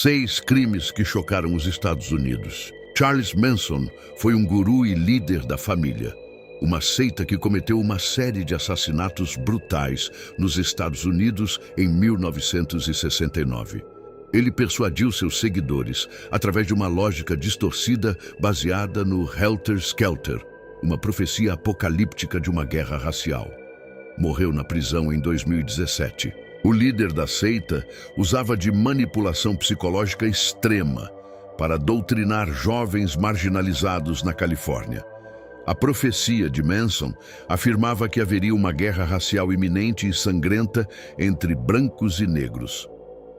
6 crimes que chocaram os Estados Unidos. Charles Manson foi um guru e líder da família, uma seita que cometeu uma série de assassinatos brutais nos Estados Unidos em 1969. Ele persuadiu seus seguidores através de uma lógica distorcida baseada no Helter Skelter, uma profecia apocalíptica de uma guerra racial. Morreu na prisão em 2017. O líder da seita usava de manipulação psicológica extrema para doutrinar jovens marginalizados na Califórnia. A profecia de Manson afirmava que haveria uma guerra racial iminente e sangrenta entre brancos e negros.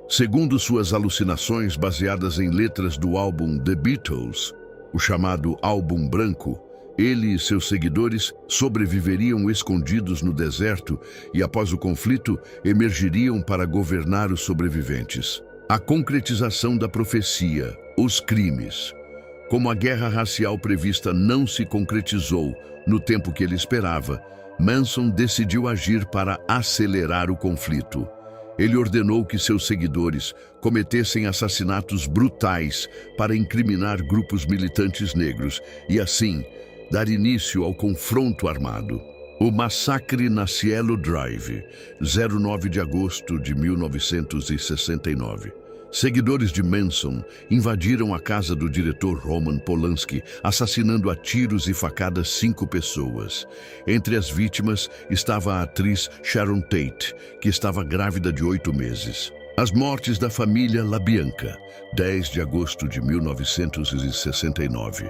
Segundo suas alucinações baseadas em letras do álbum The Beatles, o chamado Álbum Branco, ele e seus seguidores sobreviveriam escondidos no deserto e, após o conflito, emergiriam para governar os sobreviventes. A concretização da profecia, os crimes. Como a guerra racial prevista não se concretizou no tempo que ele esperava, Manson decidiu agir para acelerar o conflito. Ele ordenou que seus seguidores cometessem assassinatos brutais para incriminar grupos militantes negros e, assim, dar início ao confronto armado. O massacre na Cielo Drive, 09 de agosto de 1969. Seguidores de Manson invadiram a casa do diretor Roman Polanski, assassinando a tiros e facadas 5 pessoas. Entre as vítimas estava a atriz Sharon Tate, que estava grávida de 8 meses. As mortes da família LaBianca, 10 de agosto de 1969.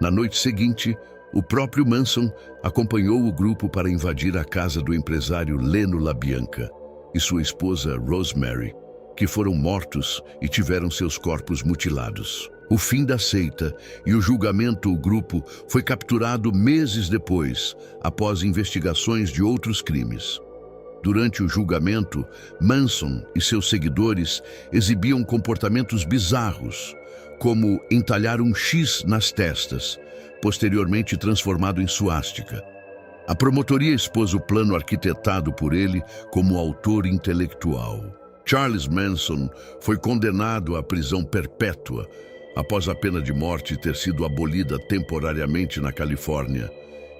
Na noite seguinte, o próprio Manson acompanhou o grupo para invadir a casa do empresário Leno LaBianca e sua esposa Rosemary, que foram mortos e tiveram seus corpos mutilados. O fim da seita e o julgamento do grupo foi capturado meses depois, após investigações de outros crimes. Durante o julgamento, Manson e seus seguidores exibiam comportamentos bizarros, como entalhar um X nas testas, posteriormente transformado em suástica. A promotoria expôs o plano arquitetado por ele como autor intelectual. Charles Manson foi condenado à prisão perpétua após a pena de morte ter sido abolida temporariamente na Califórnia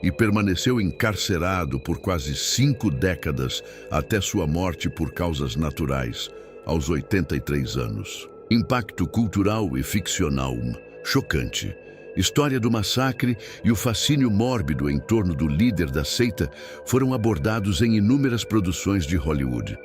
e permaneceu encarcerado por quase 5 décadas até sua morte por causas naturais, aos 83 anos. Impacto cultural e ficcional chocante. História do massacre e o fascínio mórbido em torno do líder da seita foram abordados em inúmeras produções de Hollywood.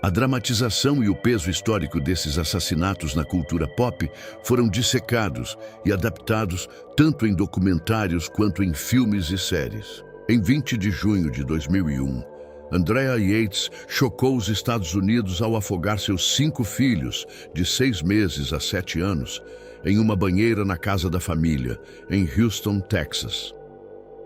A dramatização e o peso histórico desses assassinatos na cultura pop foram dissecados e adaptados tanto em documentários quanto em filmes e séries. Em 20 de junho de 2001, Andrea Yates chocou os Estados Unidos ao afogar seus 5 filhos, de 6 meses a 7 anos, em uma banheira na casa da família, em Houston, Texas.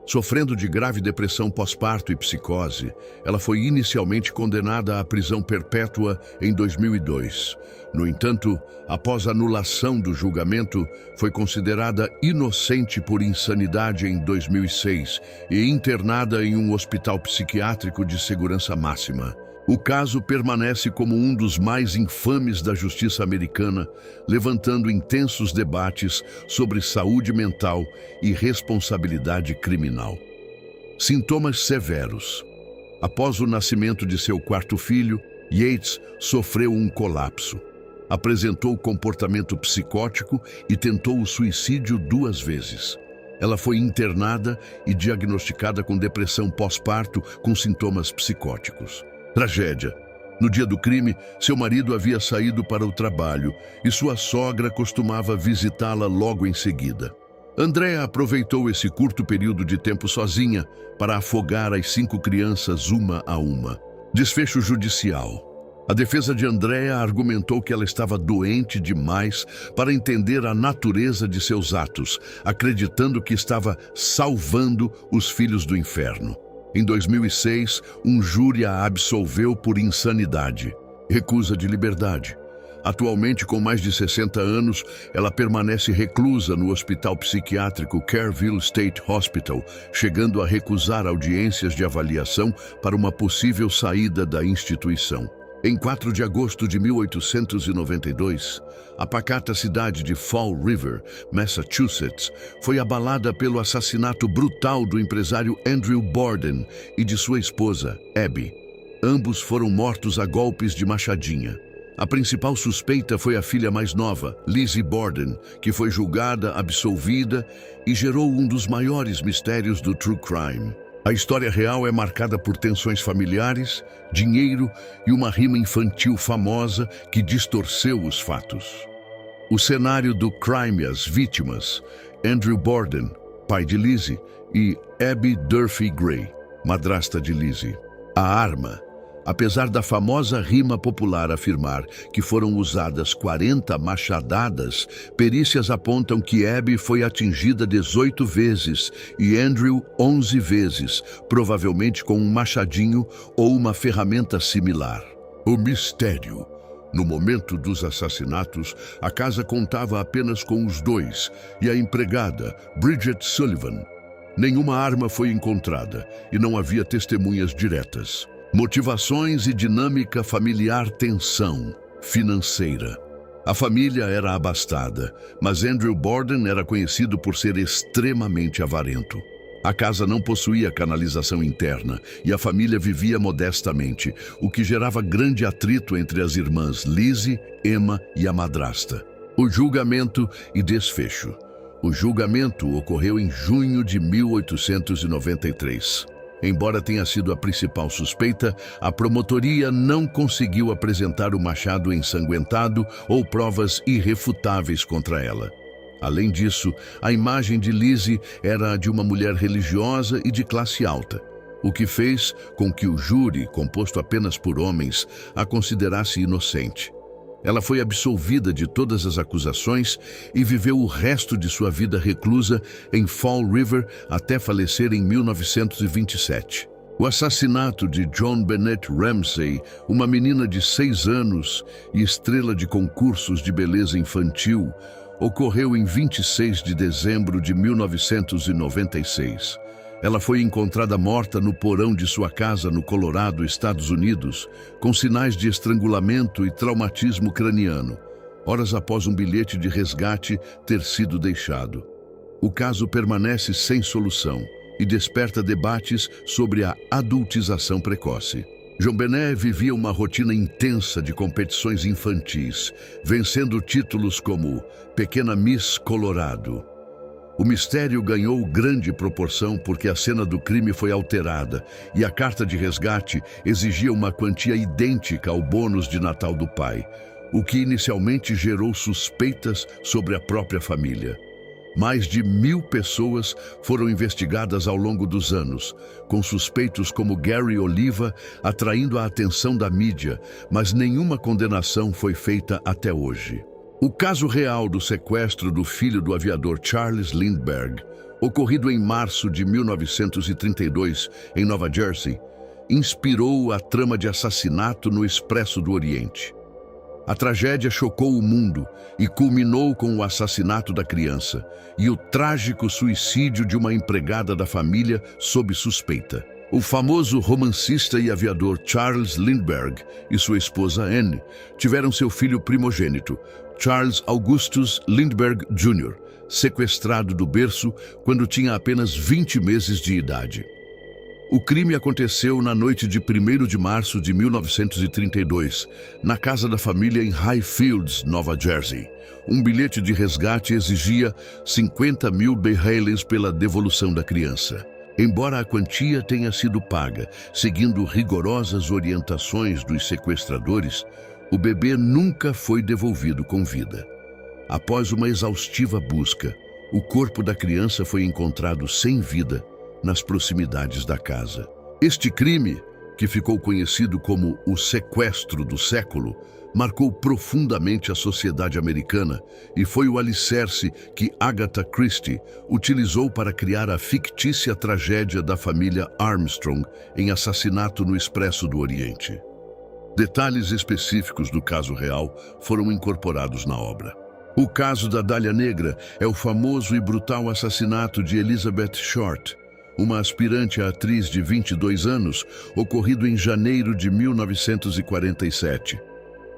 Sofrendo de grave depressão pós-parto e psicose, ela foi inicialmente condenada à prisão perpétua em 2002. No entanto, após a anulação do julgamento, foi considerada inocente por insanidade em 2006 e internada em um hospital psiquiátrico de segurança máxima. O caso permanece como um dos mais infames da justiça americana, levantando intensos debates sobre saúde mental e responsabilidade criminal. Sintomas severos. Após o nascimento de seu 4º filho, Yates sofreu um colapso. Apresentou comportamento psicótico e tentou o suicídio 2 vezes. Ela foi internada e diagnosticada com depressão pós-parto com sintomas psicóticos. Tragédia. No dia do crime, seu marido havia saído para o trabalho e sua sogra costumava visitá-la logo em seguida. Andrea aproveitou esse curto período de tempo sozinha para afogar as 5 crianças uma a uma. Desfecho judicial. A defesa de Andrea argumentou que ela estava doente demais para entender a natureza de seus atos, acreditando que estava salvando os filhos do inferno. Em 2006, um júri a absolveu por insanidade, recusa de liberdade. Atualmente, com mais de 60 anos, ela permanece reclusa no hospital psiquiátrico Kerrville State Hospital, chegando a recusar audiências de avaliação para uma possível saída da instituição. Em 4 de agosto de 1892, a pacata cidade de Fall River, Massachusetts, foi abalada pelo assassinato brutal do empresário Andrew Borden e de sua esposa, Abby. Ambos foram mortos a golpes de machadinha. A principal suspeita foi a filha mais nova, Lizzie Borden, que foi julgada, absolvida e gerou um dos maiores mistérios do true crime. A história real é marcada por tensões familiares, dinheiro e uma rima infantil famosa que distorceu os fatos. O cenário do crime e as vítimas: Andrew Borden, pai de Lizzie, e Abby Durfee Gray, madrasta de Lizzie. A arma: apesar da famosa rima popular afirmar que foram usadas 40 machadadas, perícias apontam que Abby foi atingida 18 vezes e Andrew 11 vezes, provavelmente com um machadinho ou uma ferramenta similar. O mistério: no momento dos assassinatos, a casa contava apenas com os dois e a empregada, Bridget Sullivan. Nenhuma arma foi encontrada e não havia testemunhas diretas. Motivações e dinâmica familiar: tensão financeira. A família era abastada, mas Andrew Borden era conhecido por ser extremamente avarento. A casa não possuía canalização interna e a família vivia modestamente, o que gerava grande atrito entre as irmãs Lizzie, Emma e a madrasta. O julgamento e desfecho. O julgamento ocorreu em junho de 1893. Embora tenha sido a principal suspeita, a promotoria não conseguiu apresentar o machado ensanguentado ou provas irrefutáveis contra ela. Além disso, a imagem de Lizzie era a de uma mulher religiosa e de classe alta, o que fez com que o júri, composto apenas por homens, a considerasse inocente. Ela foi absolvida de todas as acusações e viveu o resto de sua vida reclusa em Fall River até falecer em 1927. O assassinato de John Bennett Ramsey, uma menina de 6 anos e estrela de concursos de beleza infantil, ocorreu em 26 de dezembro de 1996. Ela foi encontrada morta no porão de sua casa no Colorado, Estados Unidos, com sinais de estrangulamento e traumatismo craniano, horas após um bilhete de resgate ter sido deixado. O caso permanece sem solução e desperta debates sobre a adultização precoce. JonBenét vivia uma rotina intensa de competições infantis, vencendo títulos como Pequena Miss Colorado. O mistério ganhou grande proporção porque a cena do crime foi alterada e a carta de resgate exigia uma quantia idêntica ao bônus de Natal do pai, o que inicialmente gerou suspeitas sobre a própria família. Mais de 1.000 pessoas foram investigadas ao longo dos anos, com suspeitos como Gary Oliva atraindo a atenção da mídia, mas nenhuma condenação foi feita até hoje. O caso real do sequestro do filho do aviador Charles Lindbergh, ocorrido em março de 1932 em Nova Jersey, inspirou a trama de assassinato no Expresso do Oriente. A tragédia chocou o mundo e culminou com o assassinato da criança e o trágico suicídio de uma empregada da família sob suspeita. O famoso romancista e aviador Charles Lindbergh e sua esposa Anne tiveram seu filho primogênito, Charles Augustus Lindbergh Jr., sequestrado do berço quando tinha apenas 20 meses de idade. O crime aconteceu na noite de 1º de março de 1932, na casa da família em Highfields, Nova Jersey. Um bilhete de resgate exigia 50.000 berreles pela devolução da criança. Embora a quantia tenha sido paga, seguindo rigorosas orientações dos sequestradores, o bebê nunca foi devolvido com vida. Após uma exaustiva busca, o corpo da criança foi encontrado sem vida nas proximidades da casa. Este crime, que ficou conhecido como o sequestro do século, marcou profundamente a sociedade americana e foi o alicerce que Agatha Christie utilizou para criar a fictícia tragédia da família Armstrong em Assassinato no Expresso do Oriente. Detalhes específicos do caso real foram incorporados na obra. O caso da Dália Negra é o famoso e brutal assassinato de Elizabeth Short, uma aspirante a atriz de 22 anos, ocorrido em janeiro de 1947.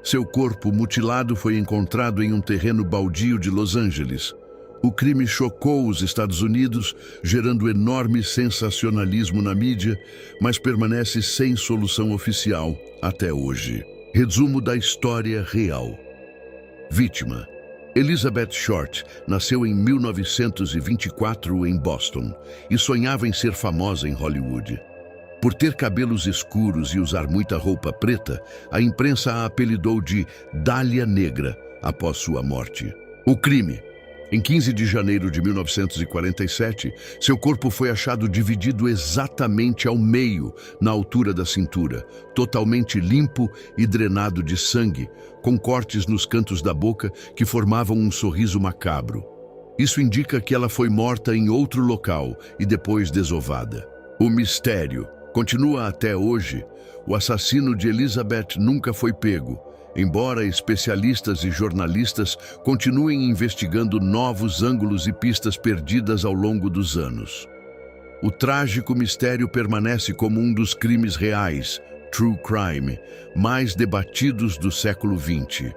Seu corpo mutilado foi encontrado em um terreno baldio de Los Angeles. O crime chocou os Estados Unidos, gerando enorme sensacionalismo na mídia, mas permanece sem solução oficial até hoje. Resumo da história real. Vítima: Elizabeth Short nasceu em 1924 em Boston e sonhava em ser famosa em Hollywood. Por ter cabelos escuros e usar muita roupa preta, a imprensa a apelidou de Dália Negra após sua morte. O crime: em 15 de janeiro de 1947, seu corpo foi achado dividido exatamente ao meio, na altura da cintura, totalmente limpo e drenado de sangue, com cortes nos cantos da boca que formavam um sorriso macabro. Isso indica que ela foi morta em outro local e depois desovada. O mistério continua até hoje. O assassino de Elizabeth nunca foi pego, embora especialistas e jornalistas continuem investigando novos ângulos e pistas perdidas ao longo dos anos. O trágico mistério permanece como um dos crimes reais, true crime, mais debatidos do século XX.